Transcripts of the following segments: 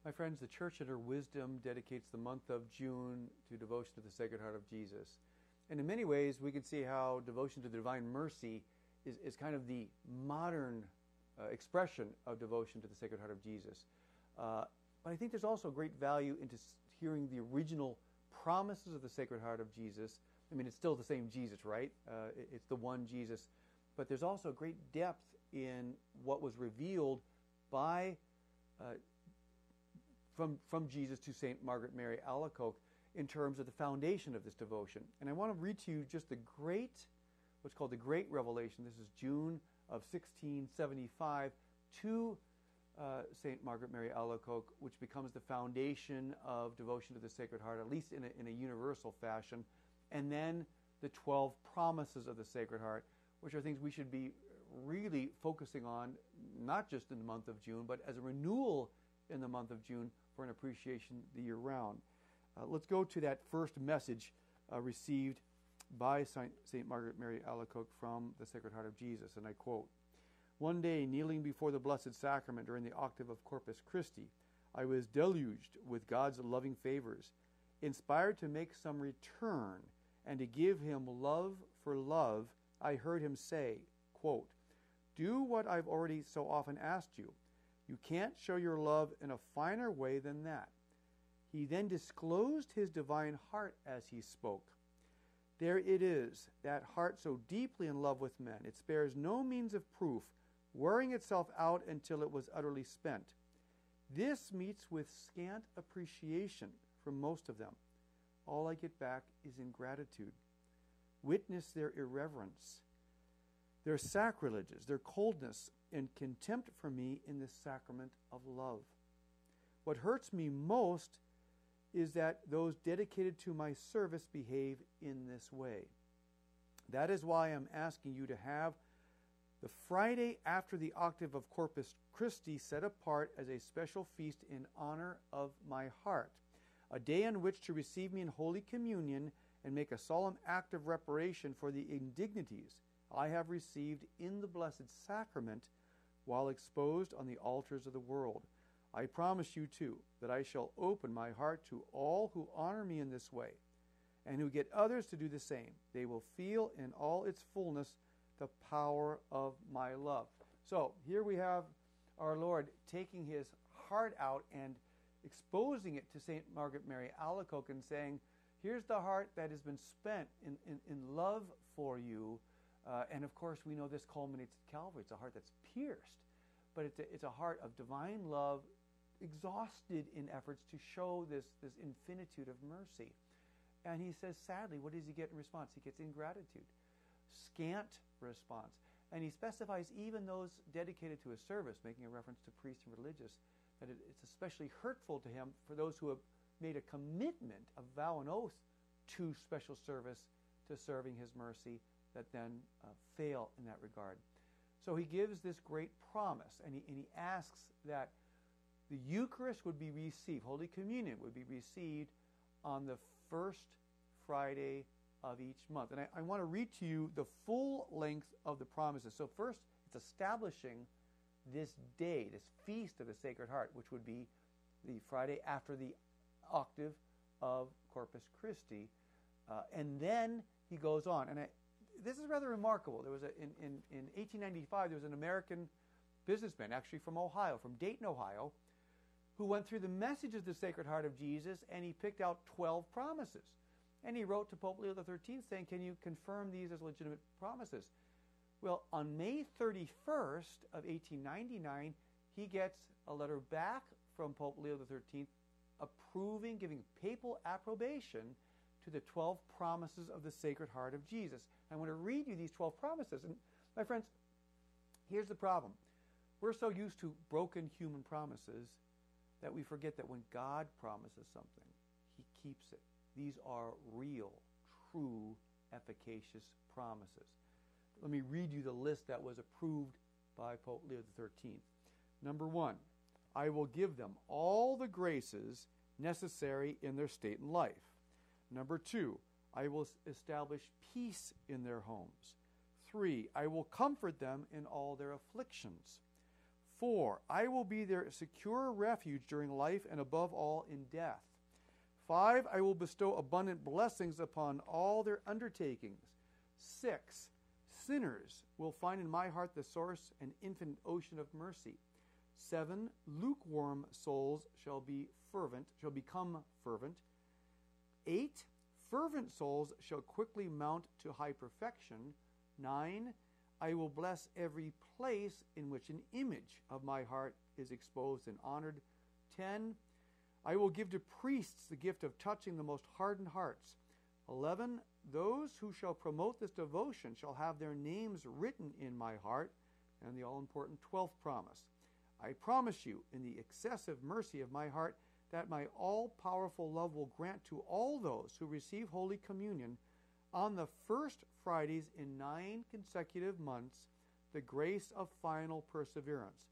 My friends, the Church in her wisdom dedicates the month of June to devotion to the Sacred Heart of Jesus. And in many ways, we can see how devotion to the Divine Mercy is kind of the modern expression of devotion to the Sacred Heart of Jesus. But I think there's also great value into hearing the original promises of the Sacred Heart of Jesus. I mean, it's still the same Jesus, right? It's the one Jesus. But there's also great depth in what was revealed by from Jesus to St. Margaret Mary Alacoque in terms of the foundation of this devotion. And I want to read to you just what's called the Great Revelation. This is June of 1675 to St. Margaret Mary Alacoque, which becomes the foundation of devotion to the Sacred Heart, at least in a universal fashion. And then the 12 promises of the Sacred Heart, which are things we should be really focusing on, not just in the month of June, but as a renewal in the month of June for an appreciation the year round. Let's go to that first message received by St. Margaret Mary Alacoque from the Sacred Heart of Jesus, and I quote, "One day, kneeling before the Blessed Sacrament during the octave of Corpus Christi, I was deluged with God's loving favors, inspired to make some return and to give him love for love. I heard him say, quote, 'Do what I've already so often asked you. You can't show your love in a finer way than that.' He then disclosed his divine heart as he spoke. There it is, that heart so deeply in love with men. It spares no means of proof, wearing itself out until it was utterly spent. This meets with scant appreciation from most of them. All I get back is ingratitude. Witness their irreverence, their sacrileges, their coldness, and contempt for me in this sacrament of love. What hurts me most is that those dedicated to my service behave in this way. That is why I'm asking you to have the Friday after the octave of Corpus Christi set apart as a special feast in honor of my heart, a day on which to receive me in Holy Communion and make a solemn act of reparation for the indignities I have received in the Blessed Sacrament while exposed on the altars of the world. I promise you, too, that I shall open my heart to all who honor me in this way, and who get others to do the same. They will feel in all its fullness the power of my love." So here we have our Lord taking his heart out and exposing it to St. Margaret Mary Alacoque and saying, here's the heart that has been spent in love for you. And of course, we know this culminates at Calvary. It's a heart that's pierced, but it's a heart of divine love, exhausted in efforts to show this infinitude of mercy. And he says, sadly, what does he get in response? He gets ingratitude, scant response. And he specifies even those dedicated to his service, making a reference to priests and religious, that it's especially hurtful to him for those who have made a commitment, a vow and oath to special service, to serving his mercy, that then fail in that regard. So he gives this great promise, and he asks that the Eucharist would be received, Holy Communion would be received on the first Friday of each month. And I want to read to you the full length of the promises. So first, it's establishing this day, this feast of the Sacred Heart, which would be the Friday after the octave of Corpus Christi. And then he goes on. And this is rather remarkable. There was in 1895, there was an American businessman, actually from Ohio, from Dayton, Ohio, who went through the message of the Sacred Heart of Jesus, and he picked out 12 promises. And he wrote to Pope Leo XIII saying, can you confirm these as legitimate promises? Well, on May 31st of 1899, he gets a letter back from Pope Leo XIII approving, giving papal approbation to the 12 promises of the Sacred Heart of Jesus. I want to read you these 12 promises. And my friends, here's the problem. We're so used to broken human promises that we forget that when God promises something, he keeps it. These are real, true, efficacious promises. Let me read you the list that was approved by Pope Leo XIII. Number 1, I will give them all the graces necessary in their state and life. Number 2, I will establish peace in their homes. 3, I will comfort them in all their afflictions. 4, I will be their secure refuge during life and above all in death. 5, I will bestow abundant blessings upon all their undertakings. 6, sinners will find in my heart the source and infinite ocean of mercy. 7, lukewarm souls shall become fervent. 8, fervent souls shall quickly mount to high perfection. 9, I will bless every place in which an image of my heart is exposed and honored. 10, I will give to priests the gift of touching the most hardened hearts. 11, those who shall promote this devotion shall have their names written in my heart. And the all-important 12th promise. I promise you, in the excessive mercy of my heart, that my all-powerful love will grant to all those who receive Holy Communion on the first Fridays in 9 consecutive months the grace of final perseverance.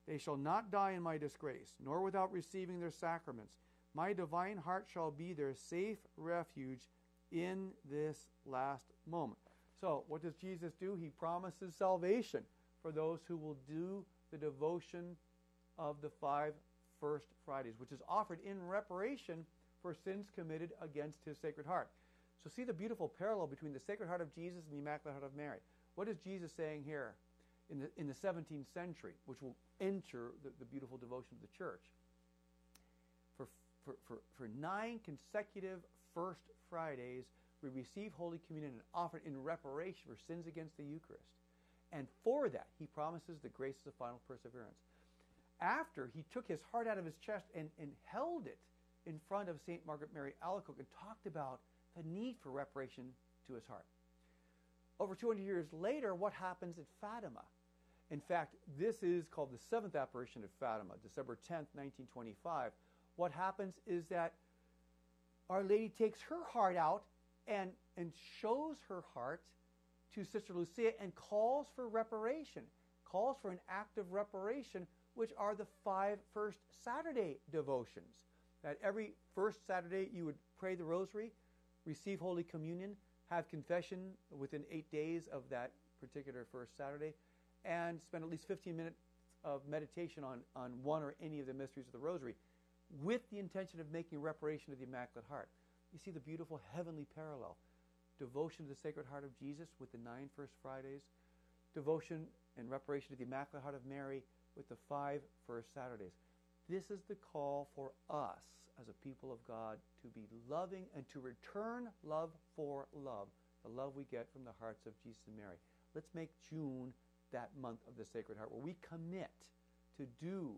They shall not die in my disgrace, nor without receiving their sacraments. My divine heart shall be their safe refuge in this last moment. So, what does Jesus do? He promises salvation for those who will do the devotion of the 5 first Fridays, which is offered in reparation for sins committed against his Sacred Heart. So see the beautiful parallel between the Sacred Heart of Jesus and the Immaculate Heart of Mary. What is Jesus saying here in the 17th century, which will enter the beautiful devotion of the Church? For 9 consecutive First Fridays, we receive Holy Communion and offer it in reparation for sins against the Eucharist. And for that, he promises the graces of final perseverance. After he took his heart out of his chest and held it in front of St. Margaret Mary Alacoque and talked about the need for reparation to his heart. Over 200 years later, what happens at Fatima? In fact, this is called the 7th apparition at Fatima, December 10th, 1925. What happens is that Our Lady takes her heart out and shows her heart to Sister Lucia and calls for reparation, calls for an act of reparation, which are the 5 first Saturday devotions. That every first Saturday you would pray the Rosary, receive Holy Communion, have confession within 8 days of that particular first Saturday, and spend at least 15 minutes of meditation on one or any of the mysteries of the Rosary, with the intention of making reparation to the Immaculate Heart. You see the beautiful heavenly parallel. Devotion to the Sacred Heart of Jesus with the 9 First Fridays, devotion and reparation to the Immaculate Heart of Mary with the 5 First Saturdays. This is the call for us as a people of God to be loving and to return love for love, the love we get from the hearts of Jesus and Mary. Let's make June that month of the Sacred Heart where we commit to do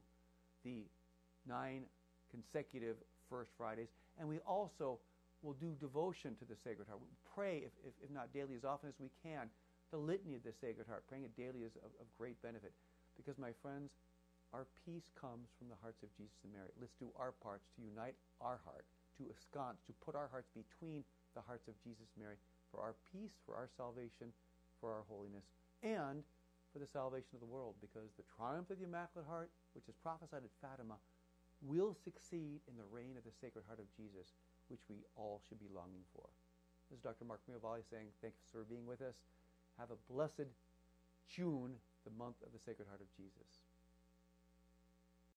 the 9 consecutive First Fridays, and we also will do devotion to the Sacred Heart. We pray, if not daily, as often as we can, the litany of the Sacred Heart. Praying it daily is of great benefit, because, my friends, our peace comes from the hearts of Jesus and Mary. Let's do our parts to unite our heart, to ensconce, to put our hearts between the hearts of Jesus and Mary for our peace, for our salvation, for our holiness, and for the salvation of the world, because the triumph of the Immaculate Heart, which is prophesied at Fatima, will succeed in the reign of the Sacred Heart of Jesus, which we all should be longing for. This is Dr. Mark Miravalle saying thanks for being with us. Have a blessed June, the month of the Sacred Heart of Jesus.